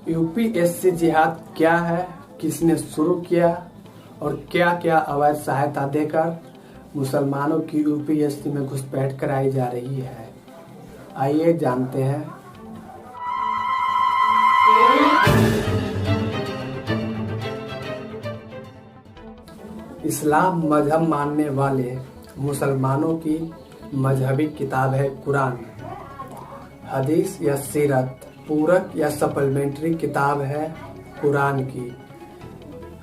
UPSC जिहाद क्या है, किसने शुरू किया और क्या क्या अवैध सहायता देकर मुसलमानों की यूपीएससी में घुसपैठ कराई जा रही है, आइए जानते हैं। इस्लाम मजहब मानने वाले मुसलमानों की मजहबी किताब है कुरान। हदीस या सीरत पूरक या सप्लीमेंट्री किताब है कुरान की।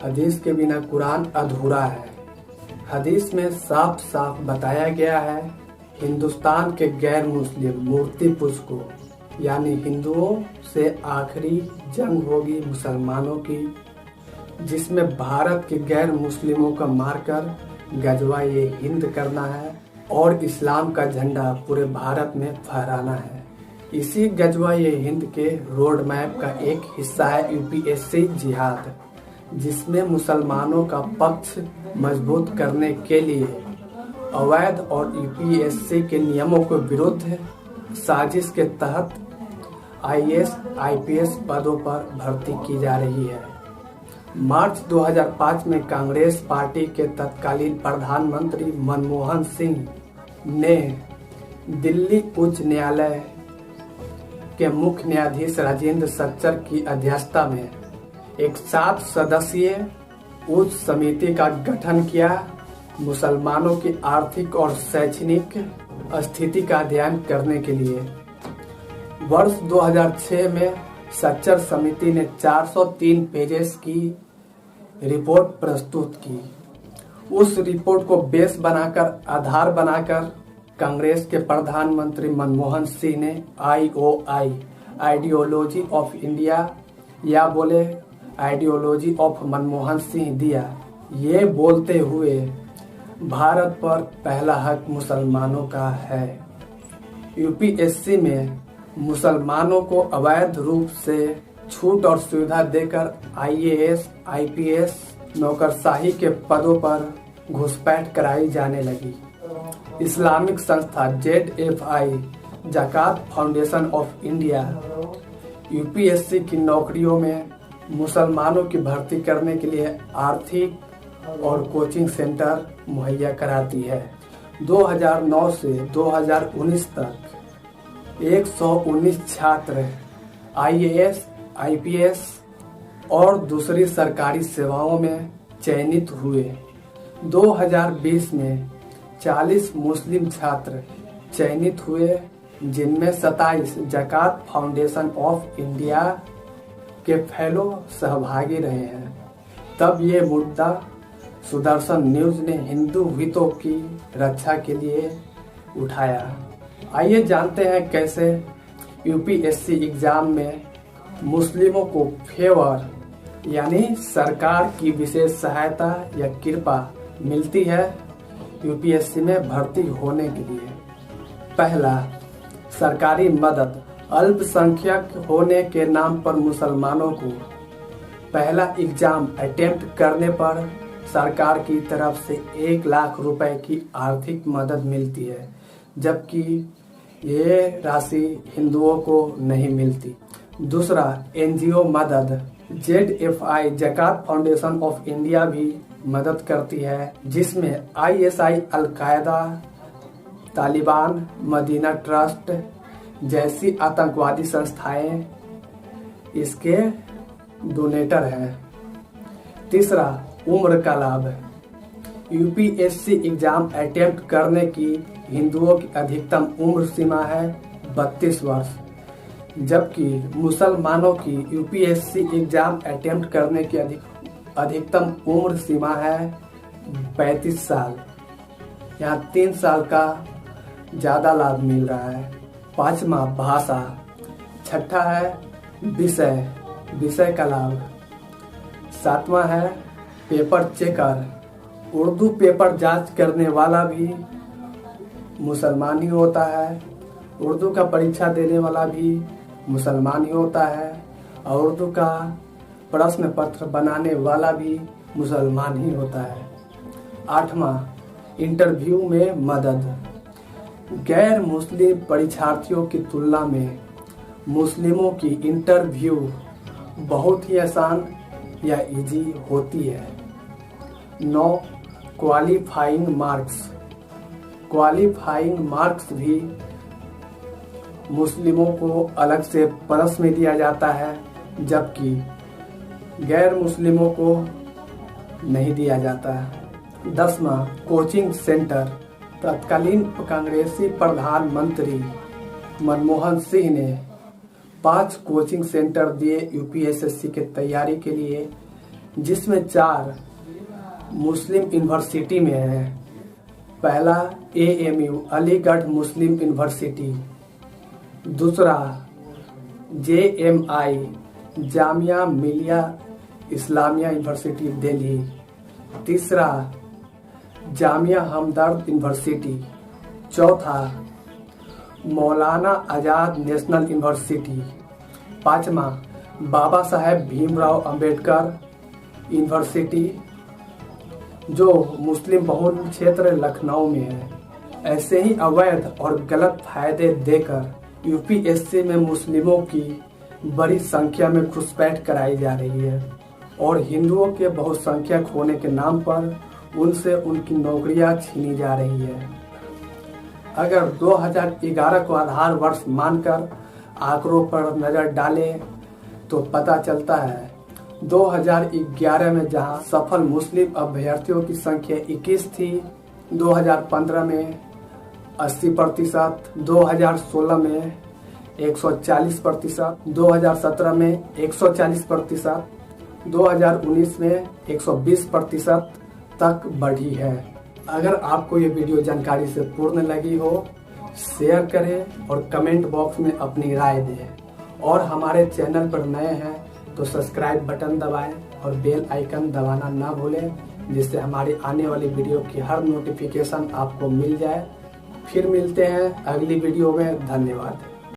हदीस के बिना कुरान अधूरा है। हदीस में साफ साफ बताया गया है हिंदुस्तान के गैर मुस्लिम मूर्ति पूजकों यानी हिंदुओं से आखिरी जंग होगी मुसलमानों की, जिसमें भारत के गैर मुस्लिमों का मारकर गजवा-ए हिंद करना है और इस्लाम का झंडा पूरे भारत में फहराना है। इसी गजवा-ए हिंद के रोड मैप का एक हिस्सा है यूपीएससी जिहाद, जिसमें मुसलमानों का पक्ष मजबूत करने के लिए अवैध और यूपीएससी के नियमों के विरुद्ध साजिश के तहत आईएएस आईपीएस पदों पर भर्ती की जा रही है। मार्च 2005 में कांग्रेस पार्टी के तत्कालीन प्रधानमंत्री मनमोहन सिंह ने दिल्ली उच्च न्यायालय के मुख्य न्यायाधीश राजेंद्र सच्चर की अध्यक्षता में एक 7 सदस्यीय उच्च समिति का गठन किया मुसलमानों की आर्थिक और शैक्षणिक स्थिति का अध्ययन करने के लिए। वर्ष 2006 में सच्चर समिति ने 403 पेजेस की रिपोर्ट प्रस्तुत की। उस रिपोर्ट को बेस बनाकर आधार बनाकर कांग्रेस के प्रधानमंत्री मनमोहन सिंह ने IOI आइडियोलॉजी ऑफ इंडिया या बोले आइडियोलॉजी ऑफ मनमोहन सिंह दिया, ये बोलते हुए भारत पर पहला हक मुसलमानों का है। यूपीएससी में मुसलमानों को अवैध रूप से छूट और सुविधा देकर आईएएस आईपीएस नौकरशाही के पदों पर घुसपैठ कराई जाने लगी। इस्लामिक संस्था ZFI ज़कात फाउंडेशन ऑफ इंडिया यूपीएससी की नौकरियों में मुसलमानों की भर्ती करने के लिए आर्थिक और कोचिंग सेंटर मुहैया कराती है। 2009 से 2019 तक 119 छात्र आईएएस आईपीएस और दूसरी सरकारी सेवाओं में चयनित हुए। 2020 में 40 मुस्लिम छात्र चयनित हुए, जिनमें 27 ज़कात फाउंडेशन ऑफ इंडिया के फेलो सहभागी रहे हैं। तब ये मुद्दा सुदर्शन न्यूज ने हिंदू हितों की रक्षा के लिए उठाया। आइए जानते हैं कैसे यूपीएससी एग्जाम में मुस्लिमों को फेवर यानी सरकार की विशेष सहायता या कृपा मिलती है यूपीएससी में भर्ती होने के लिए। पहला, सरकारी मदद। अल्पसंख्यक होने के नाम पर मुसलमानों को पहला एग्जाम अटेम्प्ट करने पर सरकार की तरफ से 1 लाख रुपए की आर्थिक मदद मिलती है, जबकि ये राशि हिंदुओं को नहीं मिलती। दूसरा, एनजीओ मदद। ZFI ज़कात फाउंडेशन ऑफ इंडिया भी मदद करती है, जिसमें ISI al Qaeda, Taliban, Medina trust जैसी आतंकवादी संस्थाएं इसके डोनेटर हैं। तीसरा, उम्र का लाभ। यूपीएससी एग्जाम अटेम्प्ट करने की हिंदुओं की अधिकतम उम्र सीमा है 32 वर्ष, जबकि मुसलमानों की यूपीएससी एग्जाम अटेम्प्ट करने की अधिकतम उम्र सीमा है 35 साल। यहाँ 3 साल का ज़्यादा लाभ मिल रहा है। पांचवा, भाषा। छठा है विषय का लाभ। सातवां है पेपर चेकर। उर्दू पेपर जांच करने वाला भी मुसलमान ही होता है। उर्दू का परीक्षा देने वाला भी मुसलमान ही होता है और उर्दू का प्रश्न पत्र बनाने वाला भी मुसलमान ही होता है। आठवां, इंटरव्यू में मदद। गैर मुस्लिम परीक्षार्थियों की तुलना में मुस्लिमों की इंटरव्यू बहुत ही आसान या इजी होती है। 9 क्वालिफाइंग मार्क्स। क्वालिफाइंग मार्क्स भी मुस्लिमों को अलग से प्लस में दिया जाता है, जबकि गैर मुस्लिमों को नहीं दिया जाता है। 10वां कोचिंग सेंटर। तत्कालीन कांग्रेसी प्रधानमंत्री मनमोहन सिंह ने 5 कोचिंग सेंटर दिए यूपीएसएससी के तैयारी के लिए, जिसमें 4 मुस्लिम यूनिवर्सिटी में है। पहला AMU अलीगढ़ मुस्लिम यूनिवर्सिटी, दूसरा JMI जामिया मिलिया इस्लामिया यूनिवर्सिटी दिल्ली, तीसरा जामिया हमदर्द यूनिवर्सिटी, चौथा मौलाना आजाद नेशनल यूनिवर्सिटी, 5वां बाबा साहेब भीमराव अंबेडकर यूनिवर्सिटी जो मुस्लिम बहुल क्षेत्र लखनऊ में है। ऐसे ही अवैध और गलत फायदे देकर यूपीएससी में मुस्लिमों की बड़ी संख्या में घुसपैठ कराई जा रही है और हिंदुओं के बहुसंख्यक होने के नाम पर उनसे उनकी नौकरियां छीनी जा रही है। अगर 2011 को आधार वर्ष मानकर आंकड़ों पर नजर डालें तो पता चलता है 2011 में जहां सफल मुस्लिम अभ्यर्थियों की संख्या 21 थी, 2015 में 80%, 2016 में 140%, 2017 में 140%, 2019 में 120% तक बढ़ी है। अगर आपको ये वीडियो जानकारी से पूर्ण लगी हो, शेयर करें और कमेंट बॉक्स में अपनी राय दें। और हमारे चैनल पर नए हैं तो सब्सक्राइब बटन दबाएं और बेल आइकन दबाना ना भूलें, जिससे हमारी आने वाली वीडियो की हर नोटिफिकेशन आपको मिल जाए। फिर मिलते हैं अगली वीडियो में। धन्यवाद।